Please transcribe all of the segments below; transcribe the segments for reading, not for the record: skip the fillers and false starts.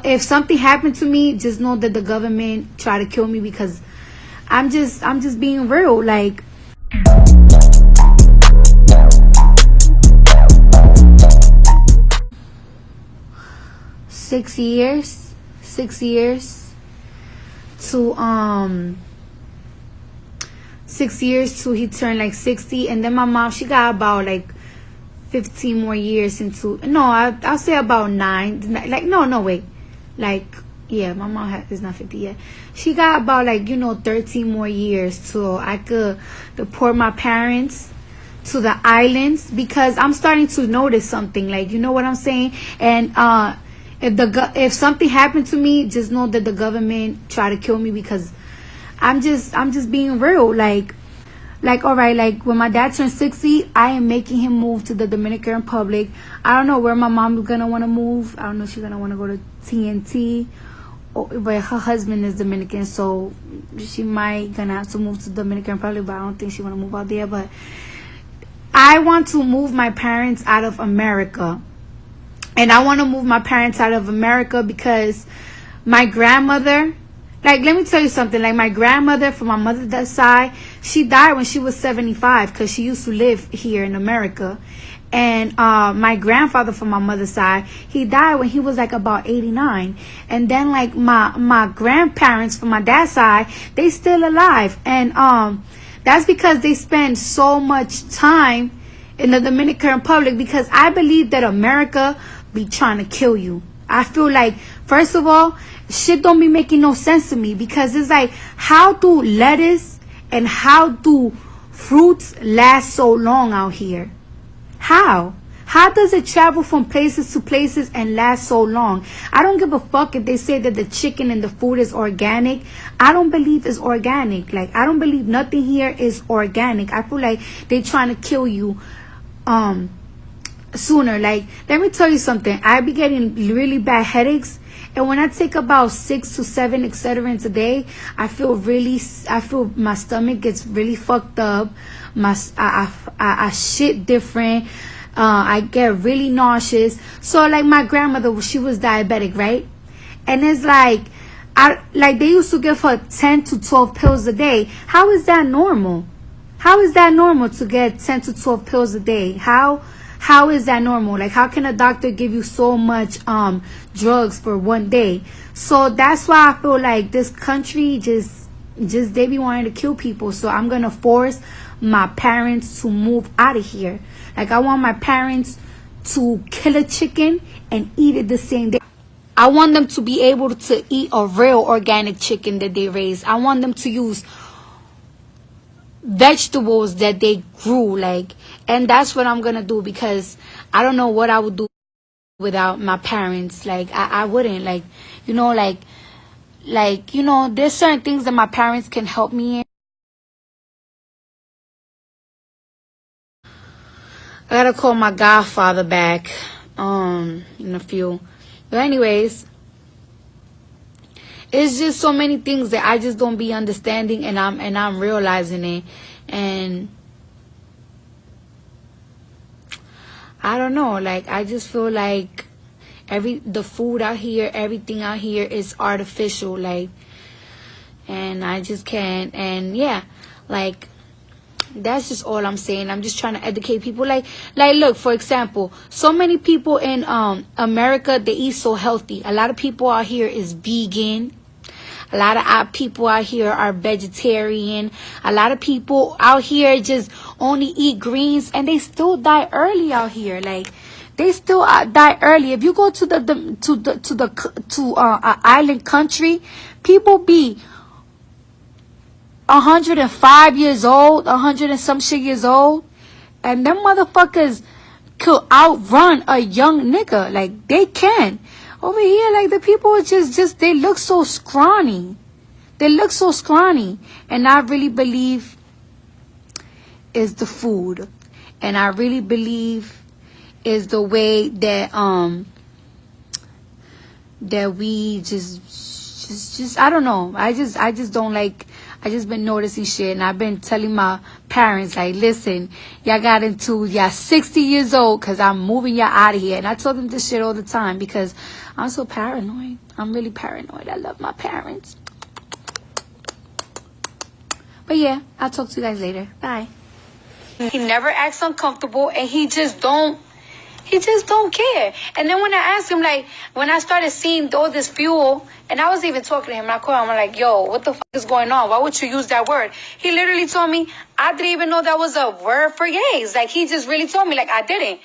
if something happened to me, just know that the government try to kill me, because I'm just being real. Like, 6 years, 6 years to 6 years to he turned like 60, and then my mom, she got about like 15 more years into, no, I'll say about 9, like, no, wait, like, yeah, my mom is not 50 yet. She got about like 13 more years so I could deport my parents to the islands, because I'm starting to notice something, like, you know what I'm saying. And if something happened to me, just know that the government try to kill me, because I'm just being real. Like, all right, like, when my dad turned 60, I am making him move to the Dominican Republic. I don't know where my mom is gonna want to move. I don't know if she's gonna want to go to TNT, but her husband is Dominican, so she might gonna have to move to the Dominican Republic, but I don't think she want to move out there. But I want to move my parents out of America. And I want to move my parents out of America because my grandmother, like, let me tell you something. Like, my grandmother from my mother's side, she died when she was 75 because she used to live here in America. And my grandfather from my mother's side, he died when he was like about 89. And then like my grandparents from my dad's side, they still alive. And that's because they spend so much time in the Dominican Republic, because I believe that America be trying to kill you. I feel like, first of all, shit don't be making no sense to me, because it's like, how do lettuce and how do fruits last so long out here? How does it travel from places to places and last so long? I don't give a fuck if they say that the chicken and the food is organic. I don't believe it's organic. Like, I don't believe nothing here is organic. I feel like they trying to kill you sooner. Like, let me tell you something. I be getting really bad headaches, and when I take about 6 to 7 Excedrins a day, I feel my stomach gets really fucked up. I shit different. I get really nauseous. So like, my grandmother, she was diabetic, right? And it's like, they used to give her 10 to 12 pills a day. How is that normal? How is that normal to get 10 to 12 pills a day? How is that normal? Like, how can a doctor give you so much drugs for one day? So that's why I feel like this country just they be wanting to kill people. So I'm gonna force my parents to move out of here. Like, I want my parents to kill a chicken and eat it the same day. I want them to be able to eat a real organic chicken that they raise. I want them to use vegetables that they grew, like, and that's what I'm gonna do, because I don't know what I would do without my parents. Like, I wouldn't, like, there's certain things that my parents can help me in. I gotta call my godfather back in a few. But anyways, it's just so many things that I just don't be understanding, and I'm realizing it. And I don't know, like, I just feel like the food out here, everything out here is artificial, like, and I just can't. And yeah, like, that's just all I'm saying. I'm just trying to educate people. Like, look, for example, so many people in America, they eat so healthy. A lot of people out here is vegan. A lot of people out here are vegetarian. A lot of people out here just only eat greens, and they still die early out here. Like, they still die early. If you go to an island country, people be 105 years old, 100 and some shit years old, and them motherfuckers could outrun a young nigga. Like, they can. Over here, like, the people are just they look so scrawny. They look so scrawny. And I really believe is the food. And I really believe is the way that that we just I don't know. I just don't like I just been noticing shit, and I've been telling my parents, like, listen, y'all got into, y'all 60 years old, because I'm moving y'all out of here. And I told them this shit all the time, because I'm so paranoid. I'm really paranoid. I love my parents. But yeah, I'll talk to you guys later. Bye. He never acts uncomfortable, and he just don't care. And then when I asked him, like, when I started seeing all this fuel, and I was even talking to him, and I called him, I'm like, yo, what the fuck is going on? Why would you use that word? He literally told me, I didn't even know that was a word for gays. Like, he just really told me, like, I didn't.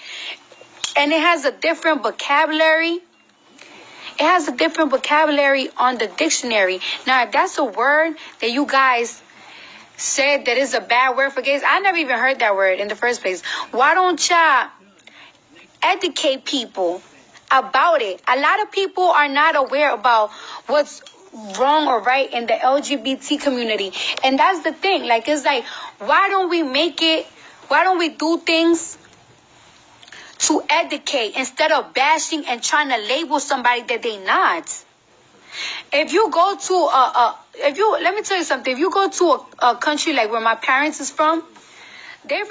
And it has a different vocabulary. It has a different vocabulary on the dictionary. Now, if that's a word that you guys said that is a bad word for gays, I never even heard that word in the first place. Why don't y'all educate people about it? A lot of people are not aware about what's wrong or right in the LGBT community. And that's the thing. Like, it's like, why don't we do things to educate instead of bashing and trying to label somebody that they not? If you go to let me tell you something. If you go to a country like where my parents is from, they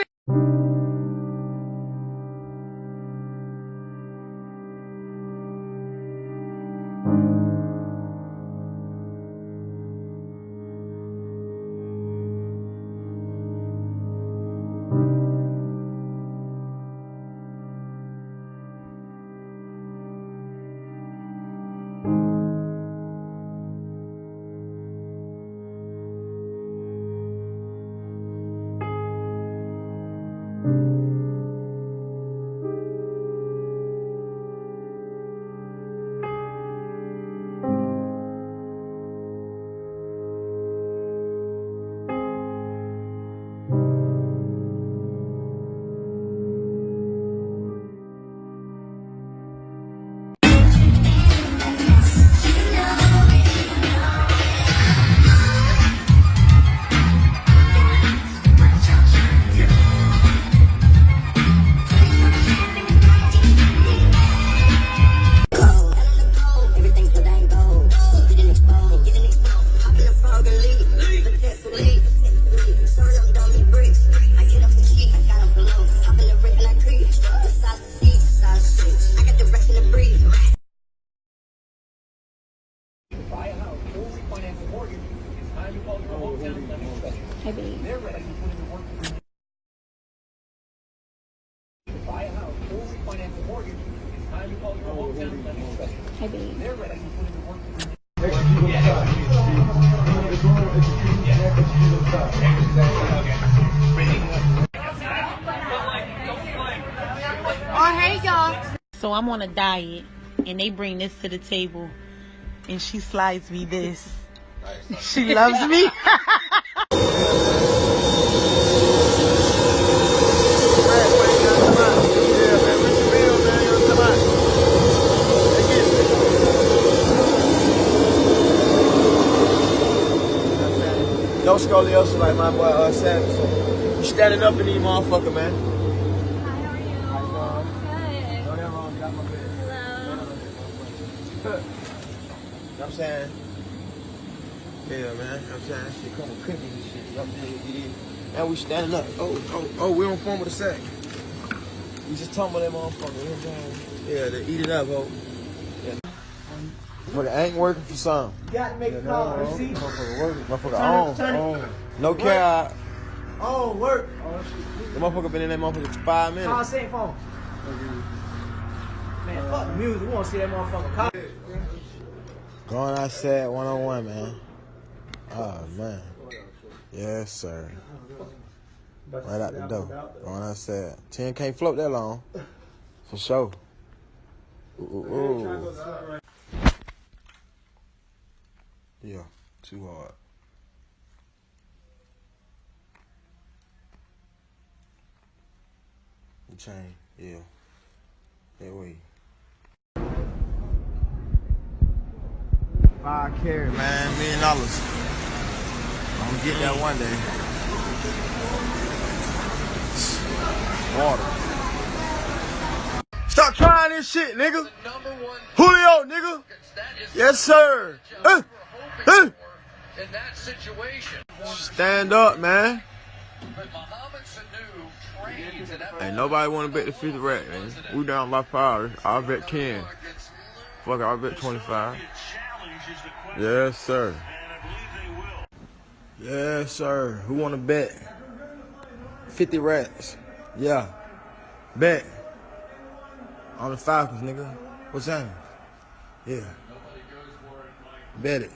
I believe. I believe. Oh, hey, y'all. So I'm on a diet, and they bring this to the table, and she slides me this. She loves me. No scoliosis like my boy said. So you standing up in these motherfucker, man. Hi, how are you? Good. No, that wrong. Got my bed. Hello. You know what I'm saying? Yeah, man. You know what I'm saying? Shit come with cookies and shit. You know what I'm saying? And we standing up. Oh, we on phone with a sack. We just tumble that motherfucker. You know what I'm saying? Yeah, they eat it up, ho. Yeah. But it ain't working for some. You got to make a call, you see? Motherfucker working. Motherfucker on. No care. On, work. The motherfucker been in that motherfucker for 5 minutes. Call same phone. Man, fuck the music. We want to see that motherfucker call. Going outside one-on-one, man. Oh, man. Yes, sir. Right out the door. Going outside. 10 can't float that long. For sure. Ooh. Yeah, too hard. The chain, yeah. That way. 5 carat, man, $1 million. I'm gonna get that one day. Water. Stop trying this shit, nigga. Julio, nigga. Yes, sir. in that situation. Stand up, man. But Mohamed Sanu trains in that. Ain't nobody want to bet the 50 rack, man. We down by 5. I'll bet 10. Fuck it, I'll bet 25. Yes, sir. Yes, sir. Who want to bet 50 racks? Yeah. Bet. On the Falcons, nigga. What's that? Yeah. Bet it.